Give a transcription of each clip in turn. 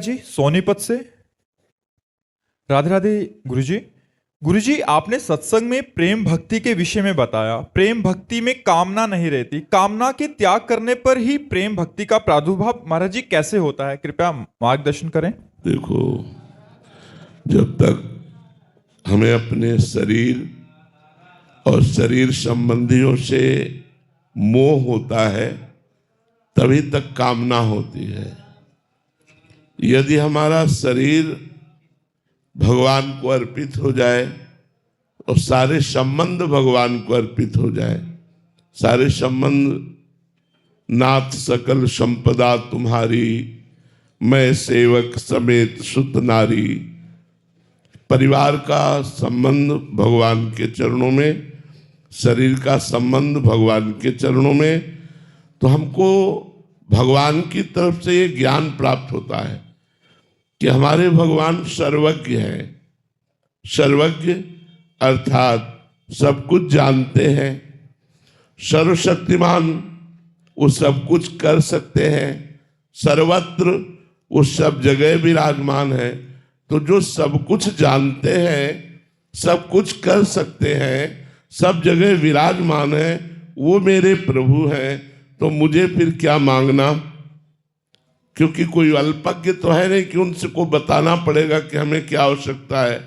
जी सोनीपत से। राधे राधे गुरुजी। गुरुजी, आपने सत्संग में प्रेम भक्ति के विषय में बताया। प्रेम भक्ति में कामना नहीं रहती, कामना के त्याग करने पर ही प्रेम भक्ति का प्रादुर्भाव महाराज जी कैसे होता है? कृपया मार्गदर्शन करें। देखो, जब तक हमें अपने शरीर और शरीर संबंधियों से मोह होता है तभी तक कामना होती है। यदि हमारा शरीर भगवान को अर्पित हो जाए और सारे संबंध भगवान को अर्पित हो जाए, सारे संबंध, नाथ सकल संपदा तुम्हारी, मैं सेवक समेत सुत नारी, परिवार का संबंध भगवान के चरणों में, शरीर का संबंध भगवान के चरणों में, तो हमको भगवान की तरफ से ये ज्ञान प्राप्त होता है कि हमारे भगवान सर्वज्ञ हैं। सर्वज्ञ अर्थात सब कुछ जानते हैं, सर्वशक्तिमान, वो सब कुछ कर सकते हैं, सर्वत्र वो सब जगह विराजमान है। तो जो सब कुछ जानते हैं, सब कुछ कर सकते हैं, सब जगह विराजमान है, वो मेरे प्रभु हैं। तो मुझे फिर क्या मांगना? क्योंकि कोई अल्पज्ञ तो है नहीं कि उनसे को बताना पड़ेगा कि हमें क्या आवश्यकता है।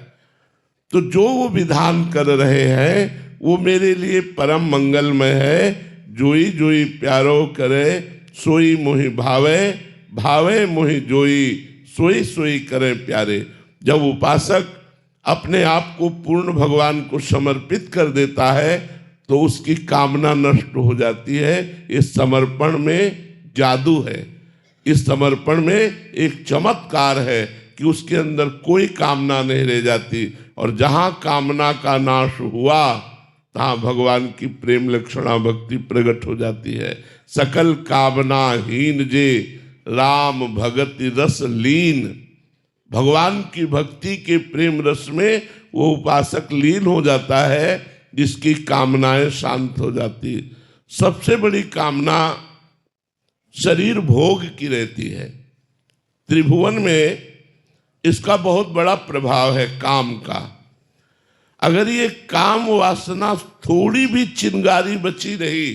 तो जो वो विधान कर रहे हैं वो मेरे लिए परम मंगलमय है। जोई जोई प्यारो करे सोई मोहि भावे, भावे मोहि जोई सोई सोई करे प्यारे। जब उपासक अपने आप को पूर्ण भगवान को समर्पित कर देता है तो उसकी कामना नष्ट हो जाती है। इस समर्पण में जादू है, इस समर्पण में एक चमत्कार है कि उसके अंदर कोई कामना नहीं रह जाती। और जहां कामना का नाश हुआ तहां भगवान की प्रेम लक्षणा भक्ति प्रकट हो जाती है। सकल कामना हीन जे राम भगति रस लीन, भगवान की भक्ति के प्रेम रस में वो उपासक लीन हो जाता है, जिसकी कामनाएं शांत हो जाती। सबसे बड़ी कामना शरीर भोग की रहती है। त्रिभुवन में इसका बहुत बड़ा प्रभाव है काम का। अगर ये काम वासना थोड़ी भी चिंगारी बची रही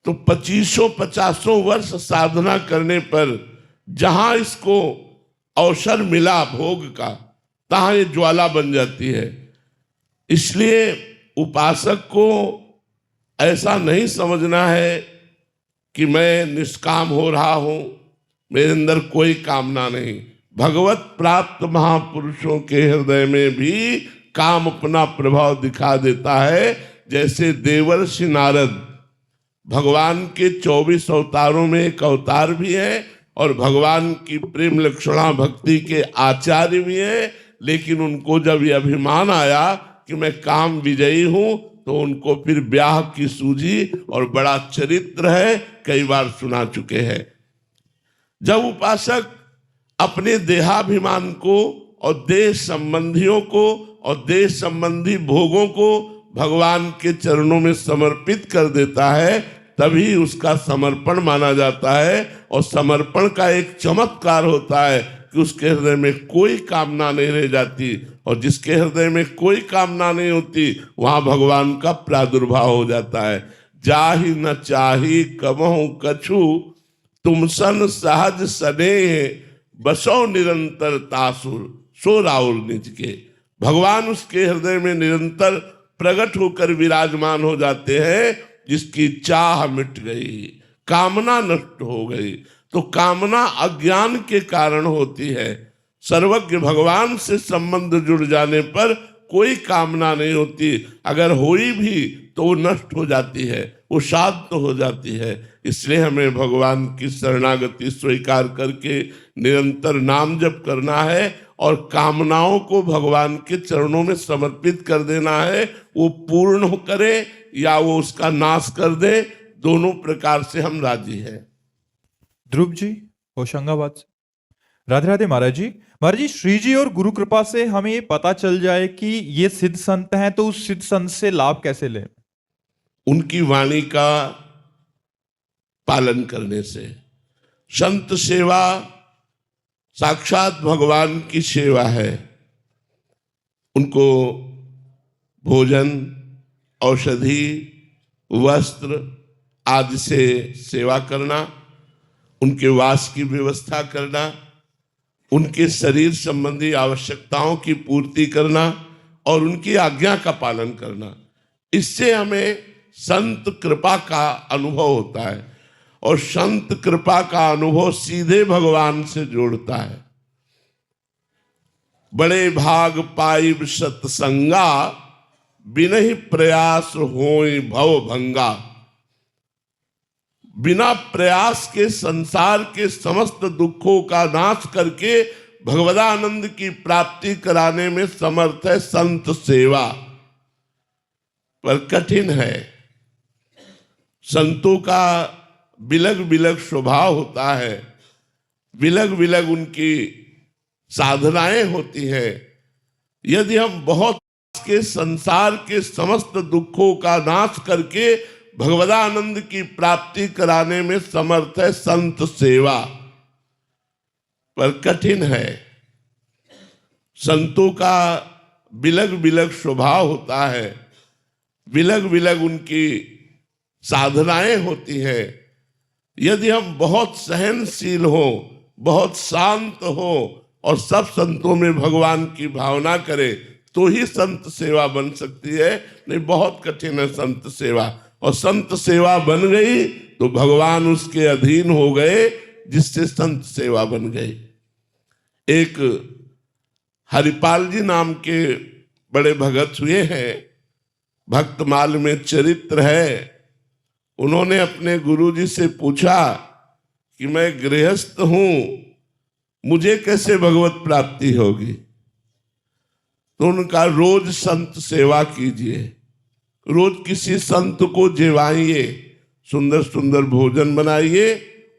तो 2500 वर्ष साधना करने पर जहां इसको अवसर मिला भोग का, तहां ये ज्वाला बन जाती है। इसलिए उपासक को ऐसा नहीं समझना है कि मैं निष्काम हो रहा हूं, मेरे अंदर कोई कामना नहीं। भगवत प्राप्त महापुरुषों के हृदय में भी काम अपना प्रभाव दिखा देता है। जैसे देवर्षि नारद भगवान के 24 अवतारों में एक अवतार भी है और भगवान की प्रेम लक्षणा भक्ति के आचार्य भी है। लेकिन उनको जब यह अभिमान आया कि मैं काम विजयी हूं तो उनको फिर ब्याह की सूझी और बड़ा चरित्र है, कई बार सुना चुके हैं। जब उपासक अपने देहाभिमान को और देह संबंधियों को और देह संबंधी भोगों को भगवान के चरणों में समर्पित कर देता है तभी उसका समर्पण माना जाता है। और समर्पण का एक चमत्कार होता है कि उसके हृदय में कोई कामना नहीं रह जाती। और जिसके हृदय में कोई कामना नहीं होती वहां भगवान का प्रादुर्भाव हो जाता है। जाहि न चाही कबहु कछु, तुम सन सहज स्नेह, बसो निरंतर तासुर, सो राउर निज के। भगवान उसके हृदय में निरंतर प्रकट होकर विराजमान हो जाते हैं जिसकी चाह मिट गई, कामना नष्ट हो गई। तो कामना अज्ञान के कारण होती है। सर्वज्ञ भगवान से संबंध जुड़ जाने पर कोई कामना नहीं होती। अगर हुई भी तो वो नष्ट हो जाती है, वो शांत हो जाती है। इसलिए हमें भगवान की शरणागति स्वीकार करके निरंतर नाम जप करना है और कामनाओं को भगवान के चरणों में समर्पित कर देना है। वो पूर्ण करे या वो उसका नाश कर दे, दोनों प्रकार से हम राजी हैं। ध्रुव जी होशंगाबाद से। राधे राधे महाराज जी। महाराज जी, श्री जी और गुरु कृपा से हमें ये पता चल जाए कि ये सिद्ध संत हैं तो उस सिद्ध संत से लाभ कैसे लें? उनकी वाणी का पालन करने से। संत सेवा साक्षात भगवान की सेवा है। उनको भोजन, औषधि, वस्त्र आदि से सेवा करना, उनके वास की व्यवस्था करना, उनके शरीर संबंधी आवश्यकताओं की पूर्ति करना और उनकी आज्ञा का पालन करना, इससे हमें संत कृपा का अनुभव होता है। और संत कृपा का अनुभव सीधे भगवान से जोड़ता है। बड़े भाग पाइब सत्संगा, बिनहि प्रयास होय भव भंगा। बिना प्रयास के संसार के समस्त दुखों का नाश करके भगवदानंद की प्राप्ति कराने में समर्थ है संत सेवा। पर कठिन है। संतों का बिलग बिलग स्वभाव होता है, बिलग बिलग उनकी साधनाएं होती हैं। यदि हम बहुत के संसार के समस्त दुखों का नाश करके भगवदानंद की प्राप्ति कराने में समर्थ है संत सेवा, पर कठिन है। संतों का बिलग बिलग स्वभाव होता है, बिलग बिलग उनकी साधनाएं होती हैं। यदि हम बहुत सहनशील हो, बहुत शांत हो और सब संतों में भगवान की भावना करें तो ही संत सेवा बन सकती है। नहीं, बहुत कठिन है संत सेवा। और संत सेवा बन गई तो भगवान उसके अधीन हो गए, जिससे संत सेवा बन गई। एक हरिपाल जी नाम के बड़े भगत हुए हैं, भक्तमाल में चरित्र है। उन्होंने अपने गुरुजी से पूछा कि मैं गृहस्थ हूं, मुझे कैसे भगवत प्राप्ति होगी? तो उनका रोज संत सेवा कीजिए, रोज किसी संत को जिवाइए, सुंदर सुंदर भोजन बनाइए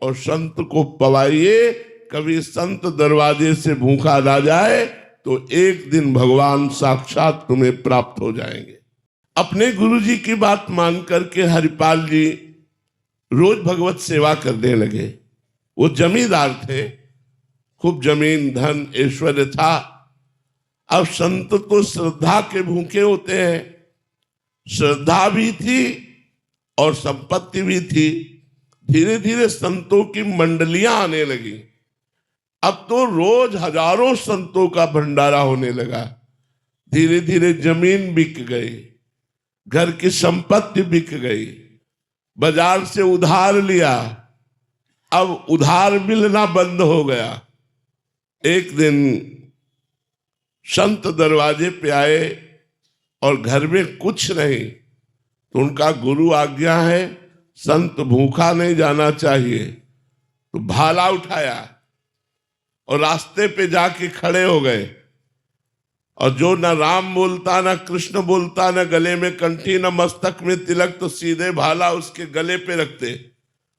और संत को पवाइए। कभी संत दरवाजे से भूखा ना जाए तो एक दिन भगवान साक्षात तुम्हें प्राप्त हो जाएंगे। अपने गुरुजी की बात मान करके हरिपाल जी रोज भगवत सेवा करने लगे। वो जमींदार थे, खूब जमीन धन ऐश्वर्य था। अब संत तो श्रद्धा के भूखे होते हैं, श्रद्धा भी थी और संपत्ति भी थी। धीरे धीरे संतों की मंडलियां आने लगी। अब तो रोज हजारों संतों का भंडारा होने लगा। धीरे धीरे जमीन बिक गई, घर की संपत्ति बिक गई, बाजार से उधार लिया, अब उधार मिलना बंद हो गया। एक दिन संत दरवाजे पे आए और घर में कुछ नहीं, तो उनका गुरु आज्ञा है संत भूखा नहीं जाना चाहिए। तो भाला उठाया और रास्ते पे जाके खड़े हो गए। और जो न राम बोलता, न कृष्ण बोलता, न गले में कंठी, न मस्तक में तिलक, तो सीधे भाला उसके गले पे रखते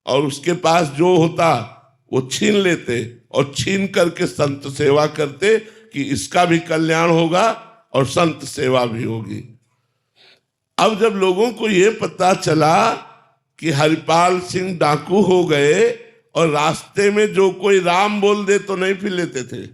और उसके पास जो होता वो छीन लेते और छीन करके संत सेवा करते कि इसका भी कल्याण होगा और संत सेवा भी होगी। अब जब लोगों को ये पता चला कि हरिपाल सिंह डाकू हो गए और रास्ते में जो कोई राम बोल दे तो नहीं फिर लेते थे,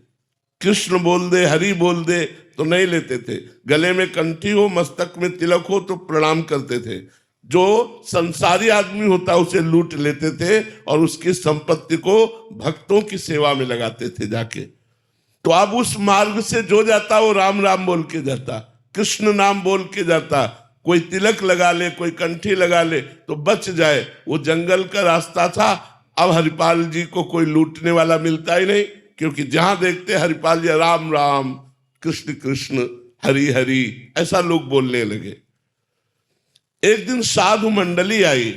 कृष्ण बोल दे, हरि बोल दे तो नहीं लेते थे, गले में कंठी हो, मस्तक में तिलक हो तो प्रणाम करते थे। जो संसारी आदमी होता उसे लूट लेते थे और उसकी संपत्ति को भक्तों की सेवा में लगाते थे जाके। तो अब उस मार्ग से जो जाता वो राम राम बोल के जाता, कृष्ण नाम बोल के जाता। कोई तिलक लगा ले, कोई कंठी लगा ले तो बच जाए। वो जंगल का रास्ता था। अब हरिपाल जी को कोई लूटने वाला मिलता ही नहीं, क्योंकि जहां देखते हरिपाल जी राम राम, कृष्ण कृष्ण, हरि हरि, ऐसा लोग बोलने लगे। एक दिन साधु मंडली आई,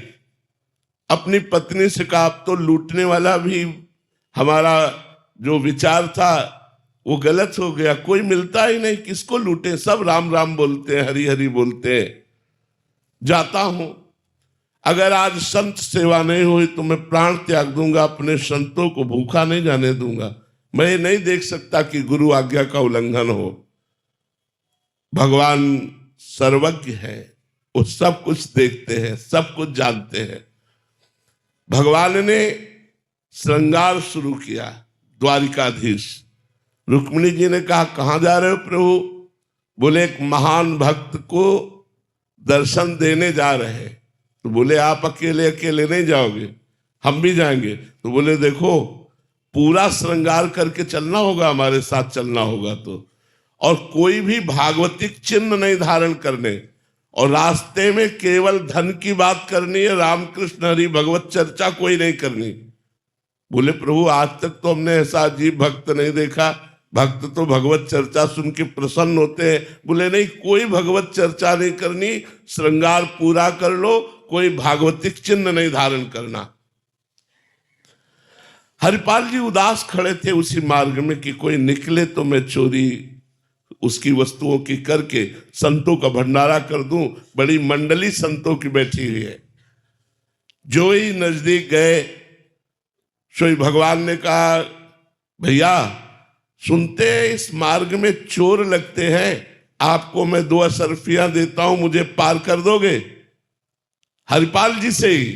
अपनी पत्नी से कहा अब तो लूटने वाला भी हमारा जो विचार था वो गलत हो गया, कोई मिलता ही नहीं, किसको लूटे, सब राम राम बोलते हैं, हरि हरि बोलते हैं। जाता हूं, अगर आज संत सेवा नहीं हुई तो मैं प्राण त्याग दूंगा, अपने संतों को भूखा नहीं जाने दूंगा। मैं नहीं देख सकता कि गुरु आज्ञा का उल्लंघन हो। भगवान सर्वज्ञ है, वो सब कुछ देखते हैं, सब कुछ जानते हैं। भगवान ने श्रृंगार शुरू किया, द्वारिकाधीश। रुक्मिणी जी ने कहा कहाँ जा रहे हो प्रभु? बोले एक महान भक्त को दर्शन देने जा रहे हैं। तो बोले आप अकेले अकेले नहीं जाओगे, हम भी जाएंगे। तो बोले देखो पूरा श्रृंगार करके चलना होगा, हमारे साथ चलना होगा तो, और कोई भी भागवतिक चिन्ह नहीं धारण करने, और रास्ते में केवल धन की बात करनी है, रामकृष्ण हरि भगवत चर्चा कोई नहीं करनी। बोले प्रभु आज तक तो हमने ऐसा अजीब भक्त नहीं देखा, भक्त तो भगवत चर्चा सुन के प्रसन्न होते हैं। बोले नहीं, कोई भगवत चर्चा नहीं करनी, श्रृंगार पूरा कर लो, कोई भागवतिक चिन्ह नहीं धारण करना। हरिपाल जी उदास खड़े थे उसी मार्ग में कि कोई निकले तो मैं चोरी उसकी वस्तुओं की करके संतों का भंडारा कर दूं। बड़ी मंडली संतों की बैठी हुई है। जो ही नजदीक गए सोई भगवान ने कहा भैया सुनते हैं इस मार्ग में चोर लगते हैं, आपको मैं 2 असरफियां देता हूं, मुझे पार कर दोगे? हरिपाल जी से ही।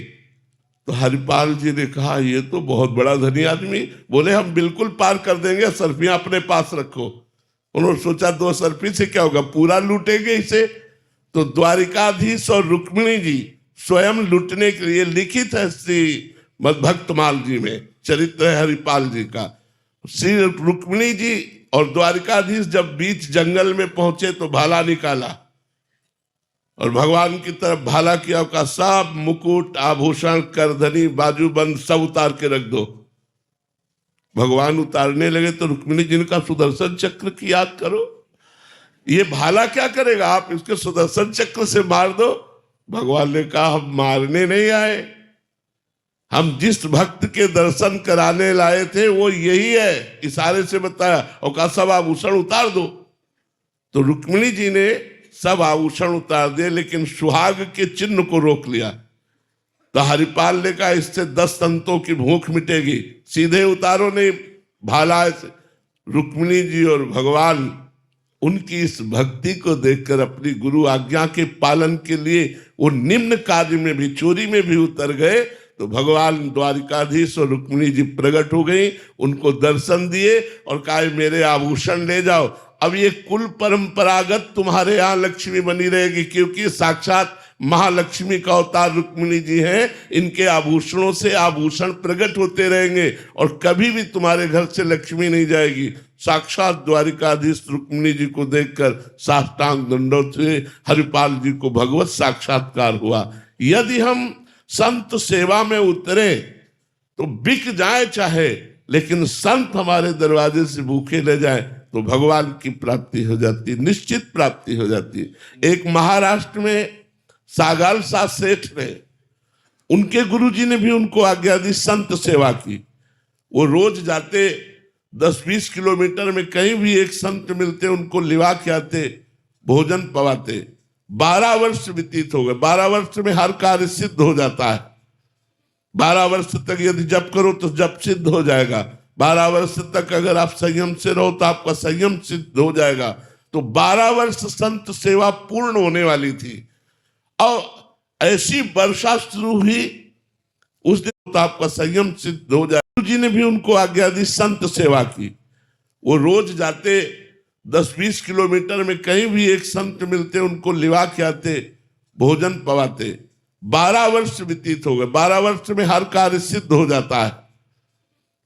तो हरिपाल जी ने कहा ये तो बहुत बड़ा धनी आदमी। बोले हम बिल्कुल पार कर देंगे, असरफियां अपने पास रखो। उन्होंने सोचा 2 असरफी से क्या होगा, पूरा लूटेंगे इसे। तो द्वारिकाधीश और रुक्मिणी जी स्वयं लूटने के लिए लिखित है श्री मद्भक्तमाल जी में, चरित्र है हरिपाल जी का। श्री रुक्मिणी जी और द्वारिकाधीश जब बीच जंगल में पहुंचे तो भाला निकाला और भगवान की तरफ भाला किया, का सब मुकुट आभूषण करधनी बाजूबंद सब उतार के रख दो। भगवान उतारने लगे तो रुक्मिणी जी ने कहा सुदर्शन चक्र की याद करो, ये भाला क्या करेगा, आप इसके सुदर्शन चक्र से मार दो। भगवान ने कहा हम मारने नहीं आए, हम जिस भक्त के दर्शन कराने लाए थे वो यही है, इशारे से बताया और कहा सब आभूषण उतार दो। तो रुक्मिणी जी ने सब आभूषण उतार दिए, लेकिन सुहाग के चिन्ह को रोक लिया। तो हरिपाल ने कहा इससे 10 संतों की भूख मिटेगी, सीधे उतारो नहीं भाला। रुक्मिणी जी और भगवान उनकी इस भक्ति को देखकर अपनी गुरु आज्ञा के पालन के लिए वो निम्न कार्य में भी, चोरी में भी उतर गए। तो भगवान द्वारिकाधीश और रुक्मिणी जी प्रकट हो गई, उनको दर्शन दिए और कहा मेरे आभूषण ले जाओ। अब ये कुल परंपरागत तुम्हारे यहाँ लक्ष्मी बनी रहेगी, क्योंकि साक्षात महालक्ष्मी का अवतार रुक्मिणी जी हैं। इनके आभूषणों से आभूषण प्रकट होते रहेंगे और कभी भी तुम्हारे घर से लक्ष्मी नहीं जाएगी। साक्षात द्वारिकाधीश रुक्मिणी जी को देखकर साष्टांग दंडोत हुए, हरिपाल जी को भगवत साक्षात्कार हुआ। यदि हम संत सेवा में उतरे तो बिक जाए चाहे, लेकिन संत हमारे दरवाजे से भूखे ले जाए तो भगवान की प्राप्ति हो जाती, निश्चित प्राप्ति हो जाती। एक महाराष्ट्र में सागाल सा सेठ ने, उनके गुरुजी ने भी उनको आज्ञा दी संत सेवा की। वो रोज जाते 10-20 किलोमीटर में कहीं भी एक संत मिलते उनको लिवा के आते, भोजन पवाते। 12 वर्ष व्यतीत हो गए। 12 वर्ष में हर कार्य सिद्ध हो जाता है। 12 वर्ष तक यदि जप करो तो जप सिद्ध हो जाएगा। 12 वर्ष तक अगर आप संयम से रहो तो आपका संयम सिद्ध हो जाएगा। तो 12 वर्ष संत सेवा पूर्ण होने वाली थी और ऐसी वर्षा शुरू हुई उस दिन तो आपका संयम सिद्ध हो जाए। गुरु जी ने भी उनको आज्ञा दी संत सेवा की। वो रोज जाते 10-20 किलोमीटर में कहीं भी एक संत मिलते उनको लिवा के आते, भोजन पवाते। 12 वर्ष व्यतीत हो गए। 12 वर्ष में हर कार्य सिद्ध हो जाता है।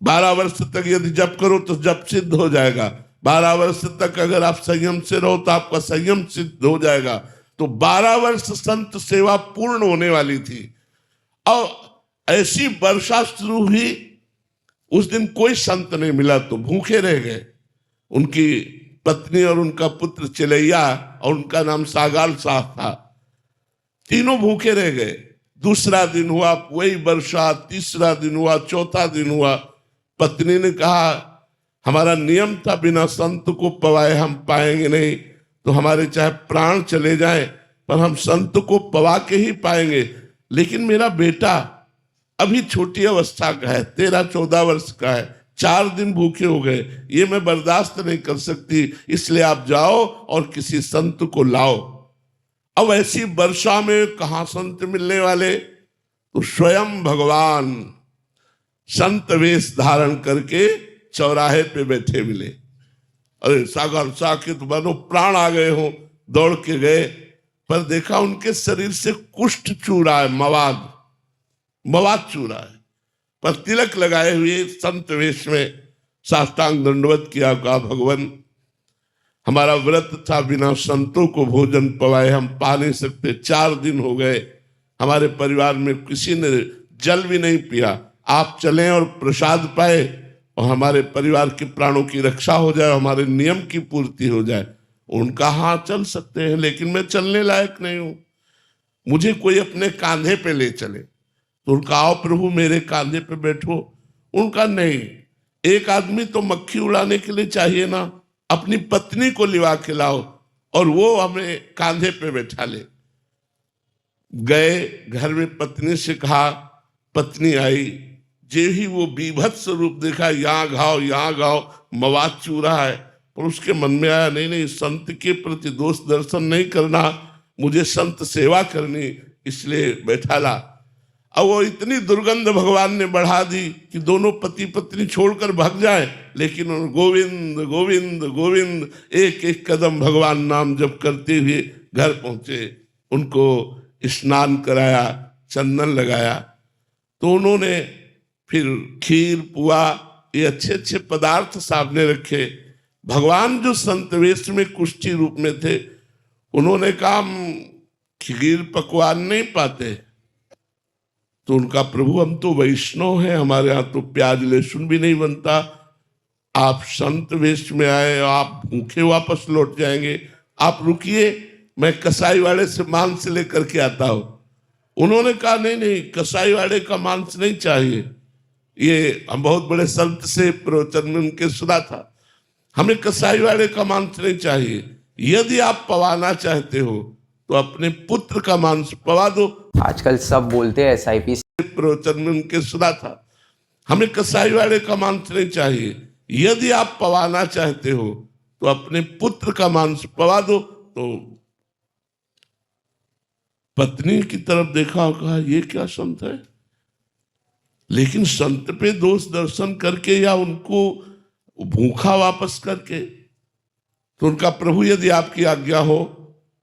12 वर्ष तक यदि जप करो तो जप सिद्ध हो जाएगा। 12 वर्ष तक अगर आप संयम से रहो तो आपका संयम सिद्ध हो जाएगा। तो 12 वर्ष संत सेवा पूर्ण होने वाली थी और ऐसी वर्षा शुरू हुई, उस दिन कोई संत नहीं मिला तो भूखे रह गए। उनकी पत्नी और उनका पुत्र चिलैया और उनका नाम सागाल साह था, तीनों भूखे रह गए। दूसरा दिन हुआ वही वर्षा, तीसरा दिन हुआ, चौथा दिन हुआ। पत्नी ने कहा हमारा नियम था बिना संत को पवाए हम पाएंगे नहीं, तो हमारे चाहे प्राण चले जाएं पर हम संत को पवा के ही पाएंगे। लेकिन मेरा बेटा अभी छोटी अवस्था का है, 13-14 वर्ष का है, 4 दिन भूखे हो गए, ये मैं बर्दाश्त नहीं कर सकती, इसलिए आप जाओ और किसी संत को लाओ। अब ऐसी वर्षा में कहाँ संत मिलने वाले, तो स्वयं भगवान संत वेश धारण करके चौराहे पे बैठे मिले। अरे सागर साकेत मानो प्राण आ गए हो, दौड़ के गए, पर देखा उनके शरीर से कुष्ठ चू रहा है, मवाद चू रहा है। पर तिलक लगाए हुए संत वेश में साष्टांग दंडवत किया, कहा भगवान हमारा व्रत था, बिना संतों को भोजन पवाए हम पा नहीं सकते। 4 दिन हो गए, हमारे परिवार में किसी ने जल भी नहीं पिया। आप चलें और प्रसाद पाए और हमारे परिवार के प्राणों की रक्षा हो जाए, हमारे नियम की पूर्ति हो जाए। उनका हाँ चल सकते हैं, लेकिन मैं चलने लायक नहीं हूं, मुझे कोई अपने कांधे पे ले चले। तो उनका आओ प्रभु मेरे कांधे पे बैठो। उनका नहीं, एक आदमी तो मक्खी उड़ाने के लिए चाहिए ना, अपनी पत्नी को लिवा के लाओ और वो हमें कांधे पे बैठा ले। गए घर में, पत्नी से कहा, पत्नी आई, जे ही वो बीभत्स रूप देखा, यहाँ घाव मवाद चू रहा है। पर उसके मन में आया नहीं, संत के प्रति दोष दर्शन नहीं करना, मुझे संत सेवा करनी, इसलिए बैठा ला। अब वो इतनी दुर्गंध भगवान ने बढ़ा दी कि दोनों पति पत्नी छोड़कर भाग जाए, लेकिन उन्होंने गोविंद गोविंद गोविंद एक एक कदम भगवान नाम जप करते हुए घर पहुंचे। उनको स्नान कराया, चंदन लगाया। तो उन्होंने फिर खीर पुआ ये अच्छे अच्छे पदार्थ सामने रखे। भगवान जो संतवेश में कुष्ठी रूप में थे, उन्होंने कहा हम खीर पकवान नहीं पाते। तो उनका प्रभु हम तो वैष्णव हैं, हमारे यहाँ तो प्याज लहसुन भी नहीं बनता, आप संत वेश में आए, आप भूखे वापस लौट जाएंगे, आप रुकिए, मैं कसाई वाले से मांस लेकर के आता हूं। उन्होंने कहा नहीं, कसाई वाले का मांस नहीं चाहिए। ये हम बहुत बड़े संत से प्रवचन में उनके सुना था, हमें कसाई वाले का मांस नहीं चाहिए। यदि आप पवाना चाहते हो तो अपने पुत्र का मांस पवा दो। आजकल सब बोलते हैं SIP प्रवचन में उनके सुना था, हमें कसाई वाले का मांस नहीं चाहिए। यदि आप पवाना चाहते हो तो अपने पुत्र का मांस पवा दो। तो पत्नी की तरफ देखा और कहा ये क्या संत है। लेकिन संत पे दोष दर्शन करके या उनको भूखा वापस करके, तो उनका प्रभु यदि आपकी आज्ञा हो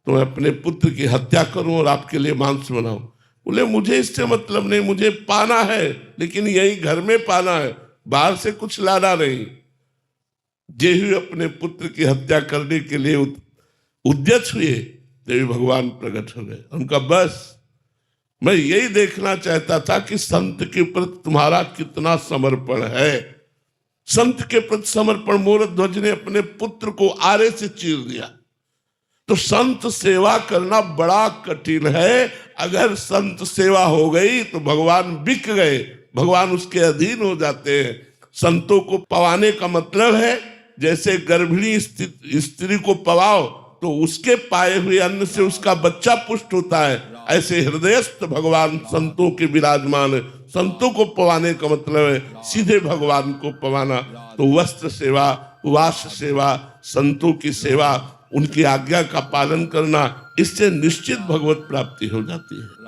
तो मैं अपने पुत्र की हत्या करूं और आपके लिए मांस बनाऊं। बोले मुझे इससे मतलब नहीं, मुझे पाना है, लेकिन यही घर में पाना है, बाहर से कुछ लाना नहीं। जे ही अपने पुत्र की हत्या करने के लिए उद्यत हुए, देवी भगवान प्रकट हो गए। उनका बस मैं यही देखना चाहता था कि संत के प्रति तुम्हारा कितना समर्पण है। संत के प्रति समर्पण, मोरध्वज ने अपने पुत्र को आरे से चीर दिया। तो संत सेवा करना बड़ा कठिन है। अगर संत सेवा हो गई तो भगवान बिक गए, भगवान उसके अधीन हो जाते हैं। संतों को पवाने का मतलब है जैसे गर्भिणी स्त्री को पवाओ तो उसके पाए हुए अन्न से उसका बच्चा पुष्ट होता है, ऐसे हृदयस्थ भगवान संतों के विराजमान है। संतों को पवाने का मतलब है सीधे भगवान को पवाना। तो वस्त्र सेवा, वास सेवा, संतों की सेवा, उनकी आज्ञा का पालन करना, इससे निश्चित भगवत प्राप्ति हो जाती है।